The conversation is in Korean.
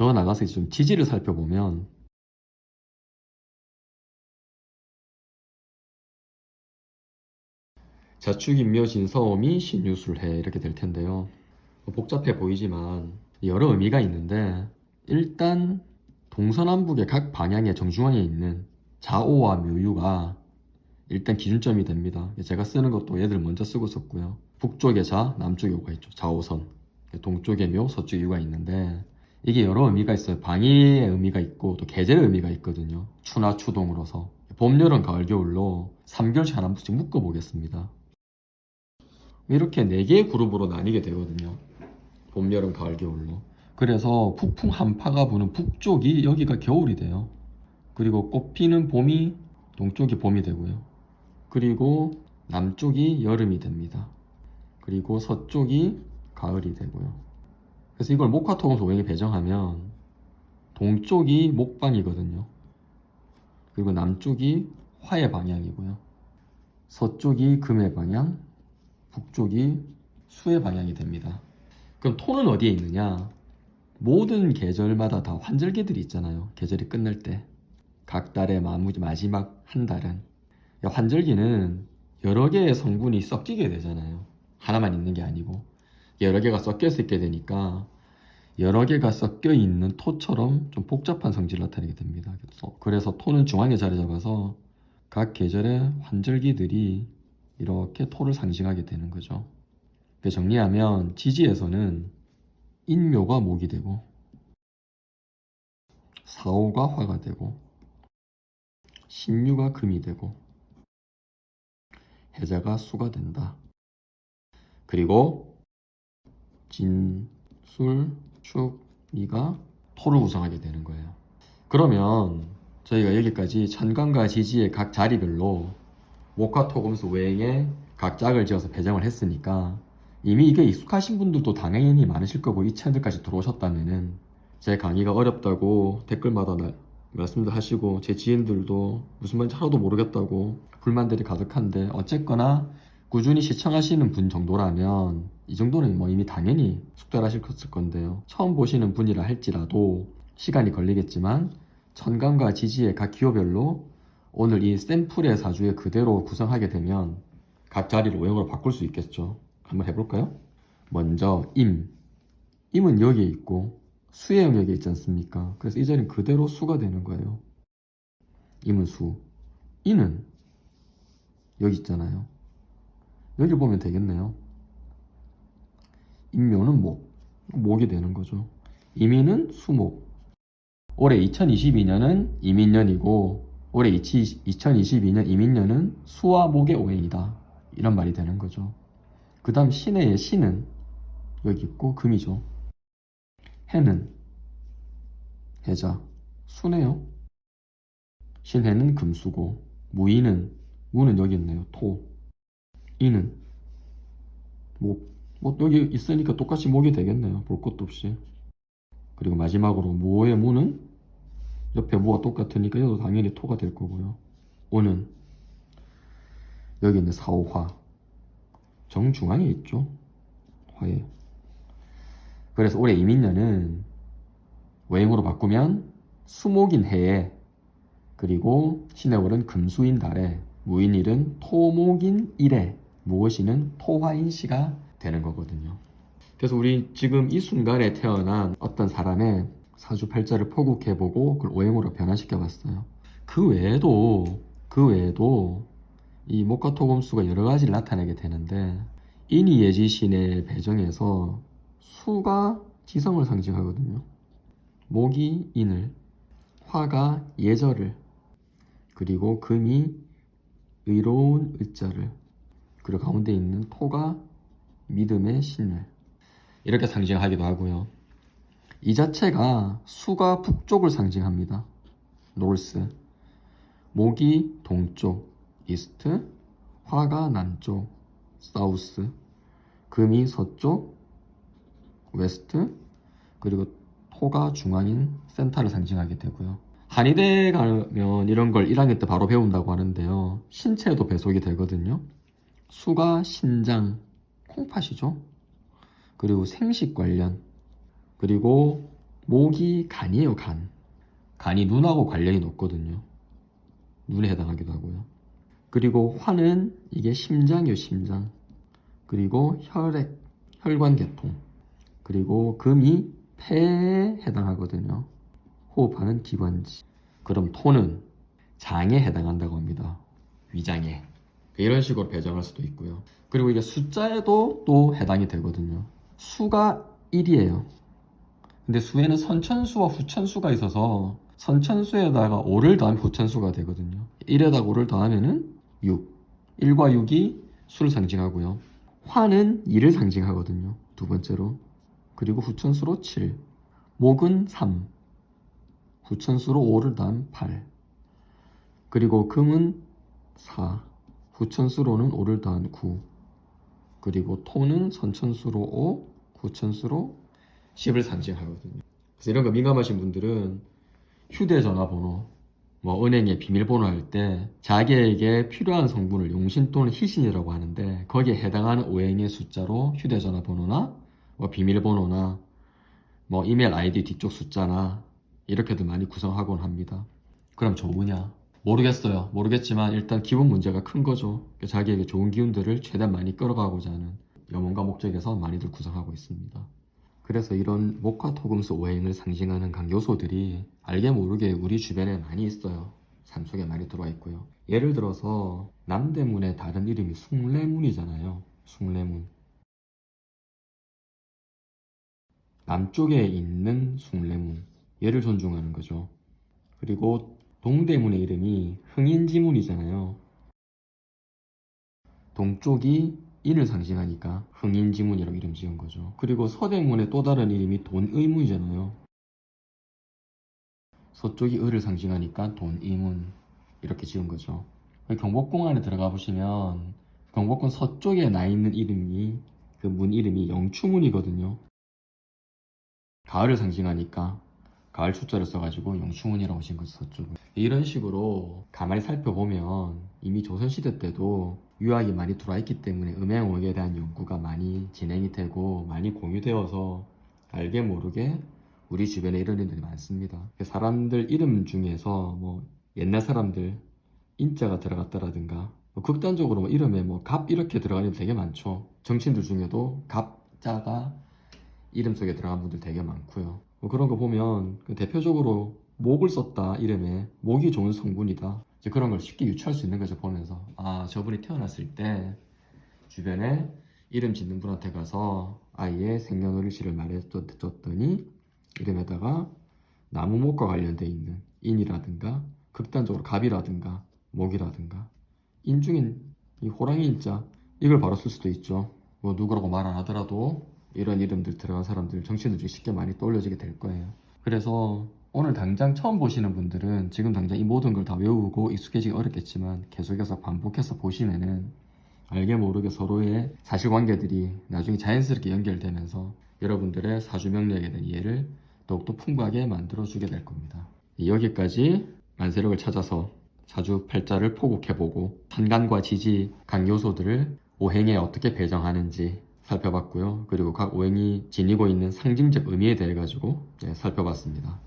더 나가서 좀 지지를 살펴보면 자축인묘 서오미 신유술해 이렇게 될 텐데요. 복잡해 보이지만 여러 의미가 있는데 일단 동서남북의 각 방향의 정중앙에 있는 자오와 묘유가 일단 기준점이 됩니다. 제가 쓰는 것도 얘들 먼저 쓰고 썼고요. 북쪽에 자, 남쪽에 오가 있죠. 자오선. 동쪽에 묘, 서쪽에 유가 있는데 이게 여러 의미가 있어요. 방위의 의미가 있고 또 계절의 의미가 있거든요. 추나 추동으로서 봄, 여름, 가을, 겨울로 3개월씩 하나씩 묶어보겠습니다. 이렇게 4개의 그룹으로 나뉘게 되거든요. 봄, 여름, 가을, 겨울로. 그래서 북풍 한파가 부는 북쪽이 여기가 겨울이 돼요. 그리고 꽃 피는 봄이 동쪽이 봄이 되고요. 그리고 남쪽이 여름이 됩니다. 그리고 서쪽이 가을이 되고요. 그래서 이걸 목화토금소오행에 배정하면 동쪽이 목방이거든요. 그리고 남쪽이 화의 방향이고요. 서쪽이 금의 방향, 북쪽이 수의 방향이 됩니다. 그럼 토는 어디에 있느냐? 모든 계절마다 다 환절기들이 있잖아요. 계절이 끝날 때. 각 달의 마지막 한 달은. 환절기는 여러 개의 성분이 섞이게 되잖아요. 하나만 있는 게 아니고. 여러 개가 섞여 있게 되니까 여러 개가 섞여 있는 토처럼 좀 복잡한 성질을 나타내게 됩니다. 그래서 토는 중앙에 자리 잡아서 각 계절의 환절기들이 이렇게 토를 상징하게 되는 거죠. 정리하면 지지에서는 인묘가 목이 되고 사오가 화가 되고 신유가 금이 되고 해자가 수가 된다. 그리고 진, 술, 축, 미가 토를 구성하게 되는 거예요. 그러면 저희가 여기까지 천간과 지지의 각 자리별로 목화토금수 외에 각 짝을 지어서 배정을 했으니까 이미 이게 익숙하신 분들도 당연히 많으실 거고 이 채널까지 들어오셨다면은 제 강의가 어렵다고 댓글마다 말씀도 하시고 제 지인들도 무슨 말인지 하나도 모르겠다고 불만들이 가득한데 어쨌거나 꾸준히 시청하시는 분 정도라면 이 정도는 뭐 이미 당연히 숙달하실 건데요. 처음 보시는 분이라 할지라도 시간이 걸리겠지만 천간과 지지의 각 기호별로 오늘 이 샘플의 사주에 그대로 구성하게 되면 각 자리를 오형으로 바꿀 수 있겠죠. 한번 해볼까요? 먼저 임은 여기에 있고 수의 영역에 있지 않습니까? 그래서 이 자리는 그대로 수가 되는 거예요. 임은 수. 이는 여기 있잖아요. 여기 보면 되겠네요. 임묘는 목이 되는 거죠. 임인은 수목. 올해 2022년은 임인년이고 올해 2022년 임인년은 수와 목의 오행이다. 이런 말이 되는 거죠. 그 다음 신해의 신은 여기 있고 금이죠. 해는 해자 수네요. 신해는 금수고 무는 여기 있네요. 토. 이는 목. 여기 있으니까 똑같이 목이 되겠네요. 볼 것도 없이. 그리고 마지막으로 무의 무는 옆에 무가 똑같으니까 이것도 당연히 토가 될 거고요. 오는 여기 있는 사오화 정중앙에 있죠. 화에. 그래서 올해 이민년은 외행으로 바꾸면 수목인 해에 그리고 신해월은 금수인 달에 무인일은 토목인 일에 무엇이는 토화인 시가 되는 거거든요. 그래서 우리 지금 이 순간에 태어난 어떤 사람의 사주 팔자를 포국해보고 그걸 오행으로 변화시켜 봤어요. 그 외에도 이 목화토금수가 여러 가지를 나타내게 되는데 인이예지신의 배정에서 수가 지성을 상징하거든요. 목이 인을, 화가 예절을, 그리고 금이 의로운 의자를, 그리고 가운데 있는 토가 믿음의 신을 이렇게 상징하기도 하고요. 이 자체가 수가 북쪽을 상징합니다. 노스. 목이 동쪽, 이스트, 화가 남쪽, 사우스, 금이 서쪽, 웨스트, 그리고 토가 중앙인 센터를 상징하게 되고요. 한의대 가면 이런 걸 1학년 때 바로 배운다고 하는데요. 신체도 배속이 되거든요. 수가 신장, 콩팥이죠. 그리고 생식 관련, 그리고 목이 간이에요, 간. 간이 눈하고 관련이 높거든요. 눈에 해당하기도 하고요. 그리고 화는 이게 심장이에요, 심장. 그리고 혈액, 혈관계통. 그리고 금이 폐에 해당하거든요. 호흡하는 기관지. 그럼 토는 장에 해당한다고 합니다. 위장에. 이런 식으로 배정할 수도 있고요. 그리고 이게 숫자에도 또 해당이 되거든요. 수가 1이에요. 근데 수에는 선천수와 후천수가 있어서 선천수에다가 5를 더하면 후천수가 되거든요. 1에다가 5를 더하면은 6. 1과 6이 수를 상징하고요. 화는 2를 상징하거든요. 두 번째로. 그리고 후천수로 7. 목은 3. 후천수로 5를 더하면 8. 그리고 금은 4. 후천수로는 5를 더한 9. 그리고 토는 선천수로 5, 후천수로 10을 상징하거든요. 그래서 이런 거 민감하신 분들은 휴대전화번호, 뭐 은행에 비밀번호 할 때 자기에게 필요한 성분을 용신 또는 희신이라고 하는데 거기에 해당하는 오행의 숫자로 휴대전화번호나 뭐 비밀번호나 뭐 이메일 아이디 뒤쪽 숫자나 이렇게도 많이 구성하곤 합니다. 그럼 좋으냐? 모르겠어요. 모르겠지만 일단 기본 문제가 큰 거죠. 자기에게 좋은 기운들을 최대한 많이 끌어가고자 하는 염원과 목적에서 많이들 구성하고 있습니다. 그래서 이런 목화 토금수 오행을 상징하는 각 요소들이 알게 모르게 우리 주변에 많이 있어요. 삶 속에 많이 들어와 있고요. 예를 들어서 남대문의 다른 이름이 숭례문이잖아요. 숭례문. 남쪽에 있는 숭례문. 얘를 존중하는 거죠. 그리고 동대문의 이름이 흥인지문이잖아요. 동쪽이 인을 상징하니까 흥인지문이라고 이름 지은 거죠. 그리고 서대문의 또 다른 이름이 돈의문이잖아요. 서쪽이 을을 상징하니까 돈의문 이렇게 지은 거죠. 경복궁 안에 들어가 보시면 경복궁 서쪽에 나 있는 이름이 그 문 이름이 영추문이거든요. 가을을 상징하니까 가을 숫자를 써가지고 영추문이라고 지은 거죠, 서쪽은. 이런 식으로 가만히 살펴보면 이미 조선시대 때도 유학이 많이 들어와 있기 때문에 음양옥에 대한 연구가 많이 진행이 되고 많이 공유되어서 알게 모르게 우리 주변에 이런 일들이 많습니다. 사람들 이름 중에서 뭐 옛날 사람들 인자가 들어갔다라든가 뭐 극단적으로 뭐 이름에 뭐 갑 이렇게 들어가는 분 되게 많죠. 정치인들 중에도 갑자가 이름 속에 들어간 분들 되게 많고요. 뭐 그런 거 보면 대표적으로 목을 썼다 이름에 목이 좋은 성분이다. 이제 그런 걸 쉽게 유추할 수 있는 거죠. 보면서 아 저분이 태어났을 때 주변에 이름 짓는 분한테 가서 아이의 생년월일치를 말해줬더니 이름에다가 나무목과 관련돼 있는 인이라든가 극단적으로 갑이라든가 목이라든가 인중인 이 호랑이 인자 이걸 바로 쓸 수도 있죠. 뭐 누구라고 말 안 하더라도 이런 이름들 들어간 사람들 정치인들 중에 쉽게 많이 떠올려지게 될 거예요. 그래서 오늘 당장 처음 보시는 분들은 지금 당장 이 모든 걸 다 외우고 익숙해지기 어렵겠지만 계속해서 반복해서 보시면은 알게 모르게 서로의 사실관계들이 나중에 자연스럽게 연결되면서 여러분들의 사주명리학에 대한 이해를 더욱더 풍부하게 만들어주게 될 겁니다. 여기까지 만세력을 찾아서 사주 팔자를 포국해보고 산간과 지지 각 요소들을 오행에 어떻게 배정하는지 살펴봤고요. 그리고 각 오행이 지니고 있는 상징적 의미에 대해 가지고 살펴봤습니다.